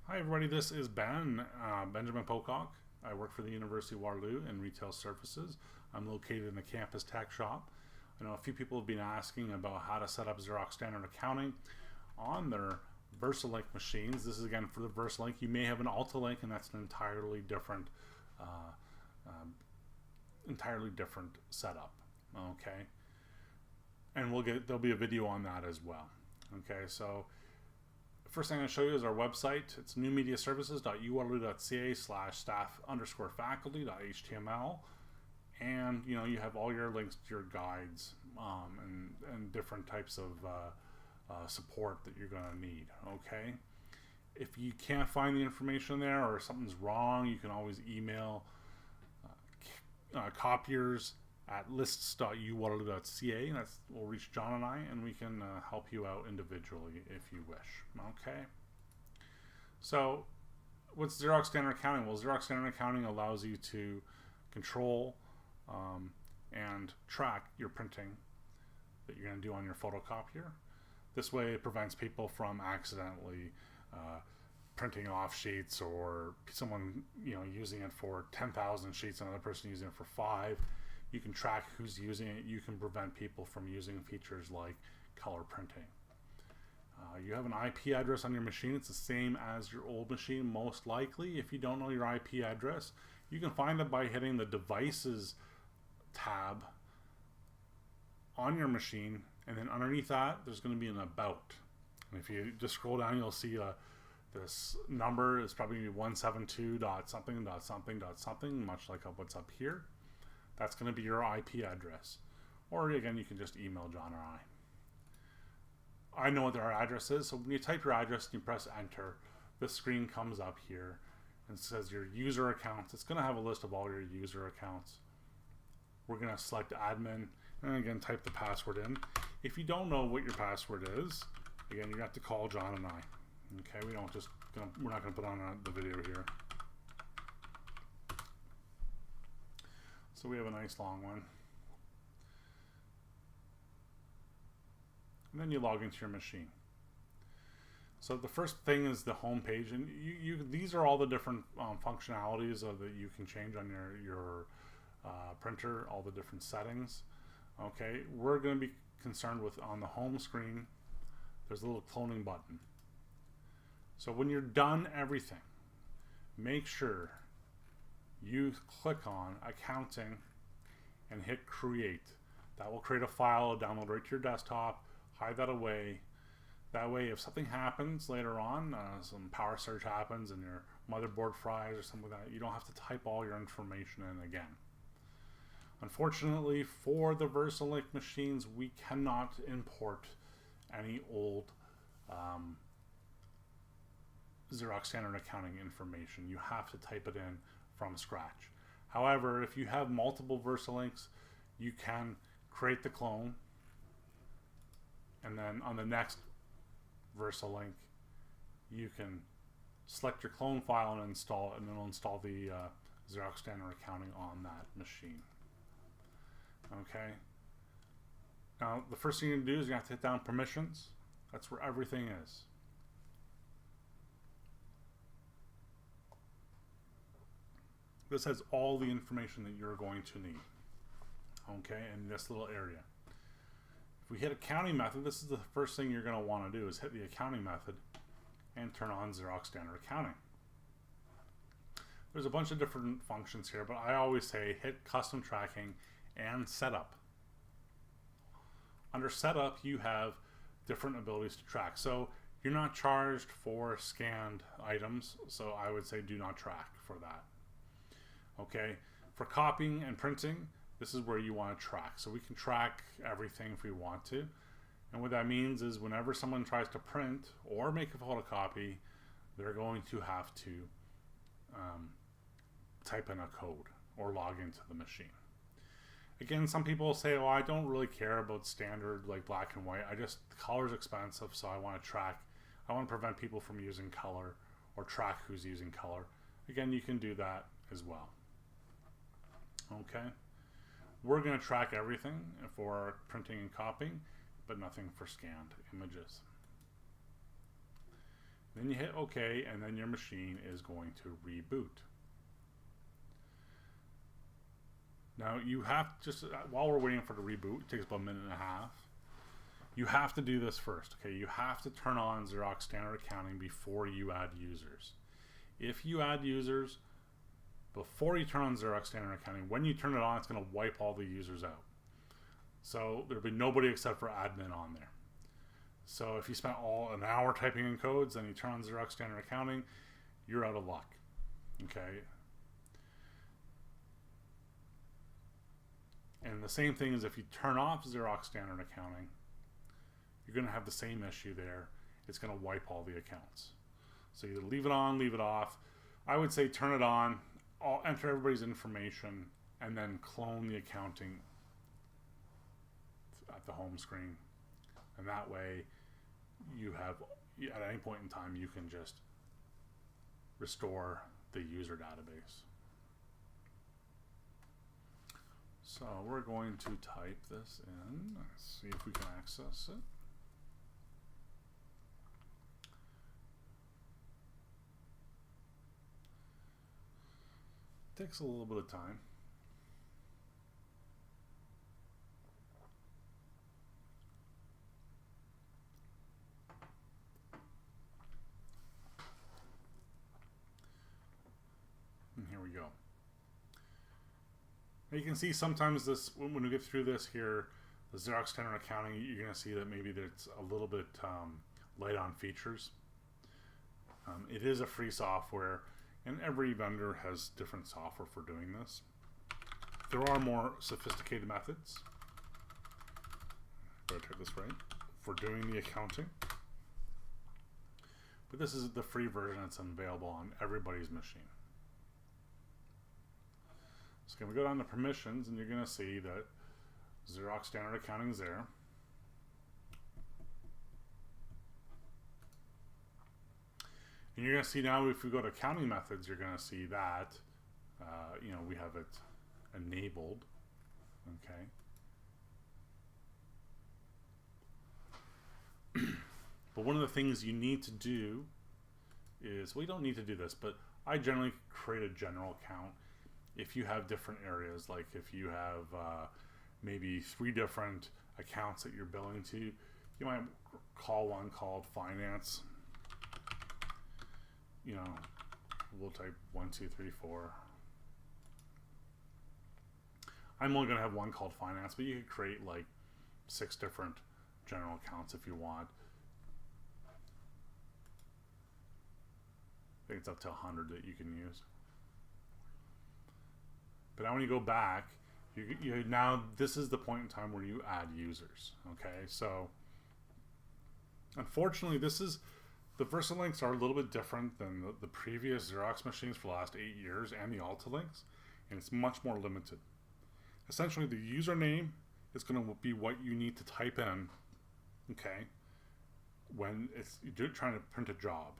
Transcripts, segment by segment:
Hi everybody, this is Benjamin Pocock. I work for the University of Waterloo in retail services. I'm located in the campus tech shop. I know a few people have been asking about how to set up Xerox standard accounting on their VersaLink machines. This is again for the VersaLink. You may have an AltaLink, and that's an uh, um, entirely different setup. Okay, and there'll be a video on that as well. Okay, so first thing I'm going to show you is our website. It's newmediaservices.uwaterloo.ca/staff_faculty.html, and you have all your links to your guides and different types of support that you're going to need. Okay, if you can't find the information there or something's wrong, you can always email copiers at lists.uwaterloo.ca. That will reach John and I, and we can help you out individually if you wish. Okay. So, what's Xerox Standard Accounting? Well, Xerox Standard Accounting allows you to control and track your printing that you're going to do on your photocopier. This way, it prevents people from accidentally printing off sheets, or someone using it for 10,000 sheets, another person using it for 5. You can track who's using it. You can prevent people from using features like color printing. You have an IP address on your machine. It's the same as your old machine, most likely. If you don't know your IP address, you can find it by hitting the Devices tab on your machine, and then underneath that, there's going to be an About. And if you just scroll down, you'll see this number is probably 172.something.something.something, much like what's up here. That's going to be your IP address. Or again, you can just email John or I know what our address is, so when you type your address and you press enter, this screen comes up here and says your user accounts. It's going to have a list of all your user accounts. We're going to select admin and again type the password in. If you don't know what your password is, again, you have to call John and I. Okay, we're not going to put on the video here. So we have a nice long one. And then you log into your machine. So the first thing is the home page, and these are all the different functionalities that you can change on your printer, all the different settings. Okay, we're going to be concerned with on the home screen, there's a little cloning button. So when you're done everything, make sure you click on accounting and hit create. That will create a file, download right to your desktop, hide that away. That way if something happens later on, some power surge happens and your motherboard fries or something like that, you don't have to type all your information in again. Unfortunately for the VersaLink machines, we cannot import any old Xerox Standard Accounting information. You have to type it in from scratch. However, if you have multiple VersaLinks, you can create the clone, and then on the next VersaLink, you can select your clone file and install it, and then it'll install the Xerox Standard Accounting on that machine. Okay. Now, the first thing you do is you have to hit down permissions. That's where everything is. This has all the information that you're going to need, okay, in this little area. If we hit accounting method, this is the first thing you're going to want to do is hit the accounting method and turn on Xerox Standard Accounting. There's a bunch of different functions here, but I always say hit custom tracking and setup. Under setup, you have different abilities to track. So you're not charged for scanned items, so I would say do not track for that. Okay, for copying and printing, this is where you want to track. So we can track everything if we want to. And what that means is whenever someone tries to print or make a photocopy, they're going to have to type in a code or log into the machine. Again, some people say, oh, I don't really care about standard like black and white. The color's expensive, so I want to track. I want to prevent people from using color or track who's using color. Again, you can do that as well. Okay, we're going to track everything for printing and copying, but nothing for scanned images. Then you hit OK, and then your machine is going to reboot. Now you have just, while we're waiting for the reboot, it takes about a minute and a half. You have to do this first, okay? You have to turn on Xerox Standard Accounting before you add users. If you add users before you turn on Xerox Standard Accounting, when you turn it on, it's going to wipe all the users out. So there'll be nobody except for admin on there. So if you spent an hour typing in codes, then you turn on Xerox Standard Accounting, you're out of luck, okay? And the same thing is if you turn off Xerox Standard Accounting, you're going to have the same issue there. It's going to wipe all the accounts. So either leave it on, leave it off. I would say turn it on, enter everybody's information, and then clone the accounting at the home screen. And that way, you have, at any point in time, you can just restore the user database. So we're going to type this in. Let's see if we can access it. Takes a little bit of time. And here we go. Now you can see sometimes this, when we get through this here, the Xerox Standard Accounting, you're going to see that maybe there's a little bit light on features. It is a free software, and every vendor has different software for doing this. There are more sophisticated methods, better type this right, for doing the accounting. But this is the free version that's available on everybody's machine. So we go down to permissions, and you're going to see that Xerox Standard Accounting is there. And you're going to see now, if we go to accounting methods, you're going to see that, you know, we have it enabled. Okay. But one of the things you need to do is, well, you don't need to do this, but I generally create a general account. If you have different areas, like if you have maybe 3 different accounts that you're billing to, you might call one called finance. You know, we'll type 1, 2, 3, 4. I'm only going to have one called finance, but you could create like 6 different general accounts if you want. I think it's up to 100 that you can use. But now when you go back, you now this is the point in time where you add users. Okay, so unfortunately, the VersaLinks are a little bit different than the previous Xerox machines for the last 8 years and the AltaLinks, and it's much more limited. Essentially, the username is going to be what you need to type in, okay, when you're trying to print a job,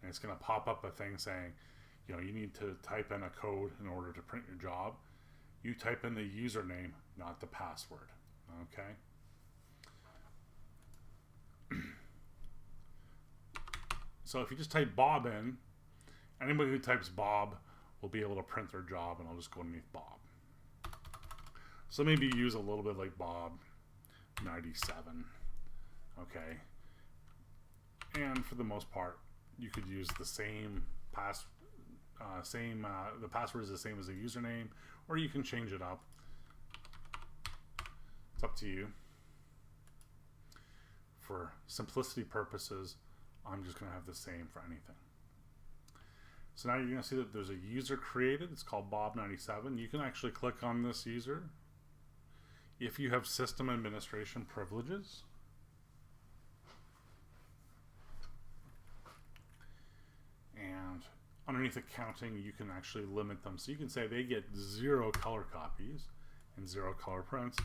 and it's going to pop up a thing saying, you know, you need to type in a code in order to print your job. You type in the username, not the password, okay? So if you just type Bob in, anybody who types Bob will be able to print their job, and I'll just go underneath Bob. So maybe use a little bit like Bob 97, okay? And for the most part, you could use the same the password is the same as the username, or you can change it up. It's up to you. For simplicity purposes, I'm just going to have the same for anything. So now you're going to see that there's a user created. It's called Bob97. You can actually click on this user if you have system administration privileges. And underneath accounting, you can actually limit them. So you can say they get 0 color copies and 0 color prints.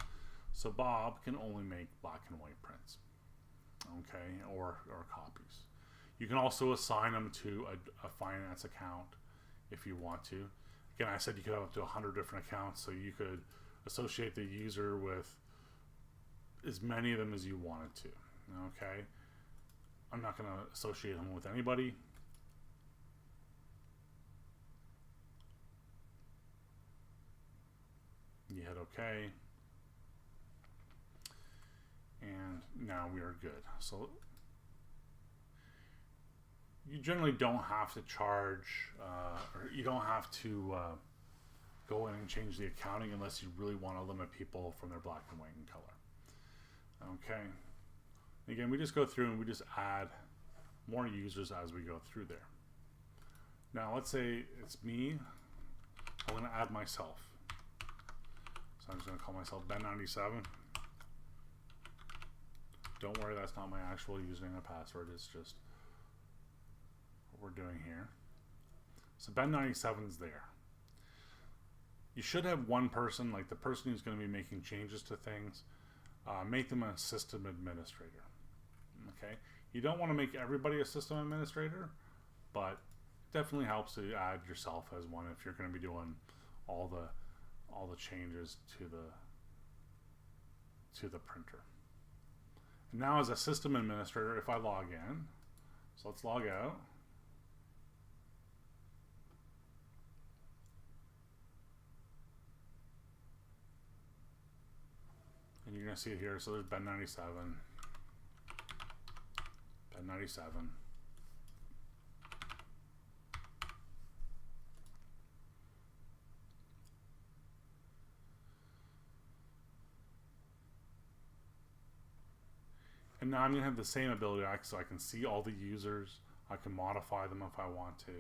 So Bob can only make black and white prints, okay, or copies. You can also assign them to a finance account if you want to. Again, I said you could have up to 100 different accounts, so you could associate the user with as many of them as you wanted to, okay? I'm not going to associate him with anybody. You hit OK. And now we are good. So you generally don't have to charge, or you don't have to go in and change the accounting unless you really want to limit people from their black and white and color. Okay. Again, we just go through and we just add more users as we go through there. Now let's say it's me. I'm going to add myself. So I'm just going to call myself Ben97. Don't worry, that's not my actual username and password. It's just what we're doing here. So Ben97 is there. You should have one person, like the person who's going to be making changes to things, make them a system administrator. Okay, you don't want to make everybody a system administrator, but it definitely helps to add yourself as one if you're going to be doing all the changes to the printer. And now as a system administrator, if I log in, so let's log out. And you're going to see it here. So there's Ben97. Ben97. And now I'm going to have the same ability, so I can see all the users. I can modify them if I want to.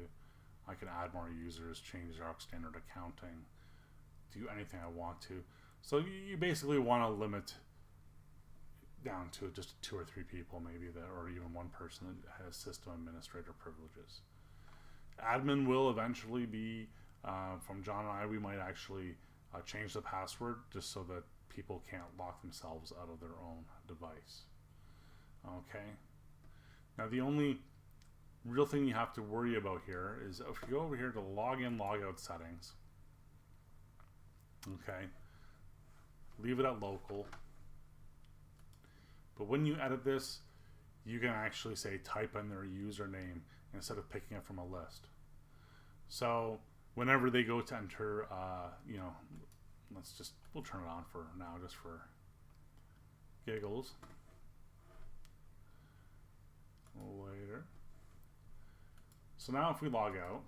I can add more users, change Xerox standard accounting, do anything I want to. So you basically want to limit down to just 2 or 3 people maybe, that, or even one person that has system administrator privileges. Admin will eventually be, from John and I, we might actually change the password just so that people can't lock themselves out of their own device. Okay. Now the only real thing you have to worry about here is if you go over here to login, logout settings. Okay. Leave it at local. But when you edit this, you can actually say type in their username instead of picking it from a list. So whenever they go to enter, you know, we'll turn it on for now just for giggles. Later. So now if we log out,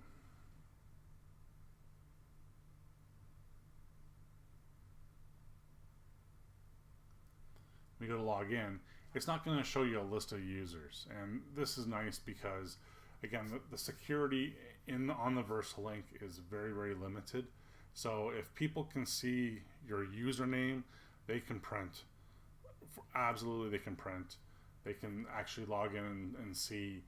we go to log in, it's not going to show you a list of users. And this is nice because, again, the security on the VersaLink is very, very limited. So if people can see your username, they can print. Absolutely, they can print. They can actually log in and see,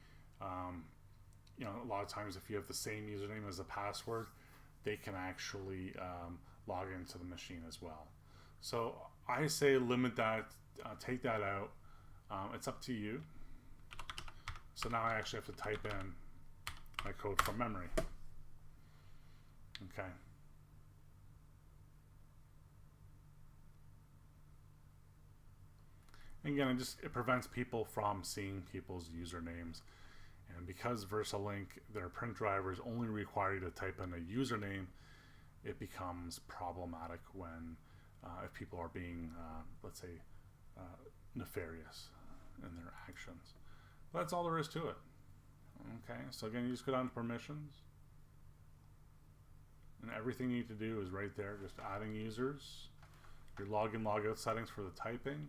you know, a lot of times if you have the same username as the password, they can actually log into the machine as well. So I say limit that, take that out. It's up to you. So now I actually have to type in my code from memory. Okay. And again, it prevents people from seeing people's usernames. And because VersaLink, their print drivers only require you to type in a username, it becomes problematic when if people are being, let's say, nefarious in their actions. But that's all there is to it. Okay, so again, you just go down to permissions. And everything you need to do is right there, just adding users, your login, logout settings for the typing,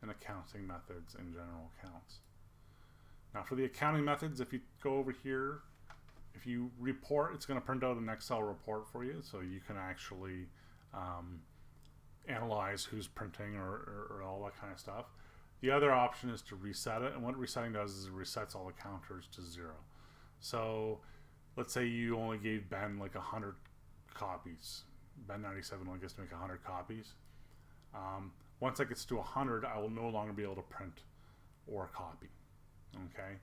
and accounting methods in general accounts. Now for the accounting methods, if you go over here, if you report, it's going to print out an Excel report for you, so you can actually analyze who's printing or all that kind of stuff. The other option is to reset it, and what resetting does is it resets all the counters to 0. So let's say you only gave Ben like 100 copies. Ben97 only gets to make 100 copies. Once that gets to 100, I will no longer be able to print or copy. Okay,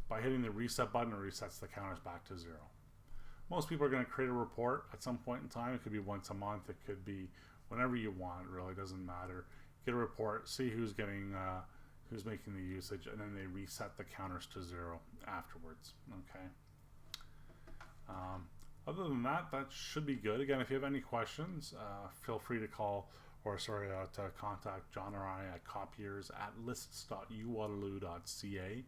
by hitting the reset button, it resets the counters back to 0. Most people are going to create a report at some point in time. It could be once a month. It could be whenever you want. It really doesn't matter. Get a report, see who's getting who's making the usage, and then they reset the counters to 0 afterwards. Okay. Other than that, that should be good. Again, if you have any questions, feel free to call, or sorry, to contact John or I at copiers@lists.uwaterloo.ca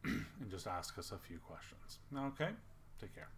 and just ask us a few questions. Okay, take care.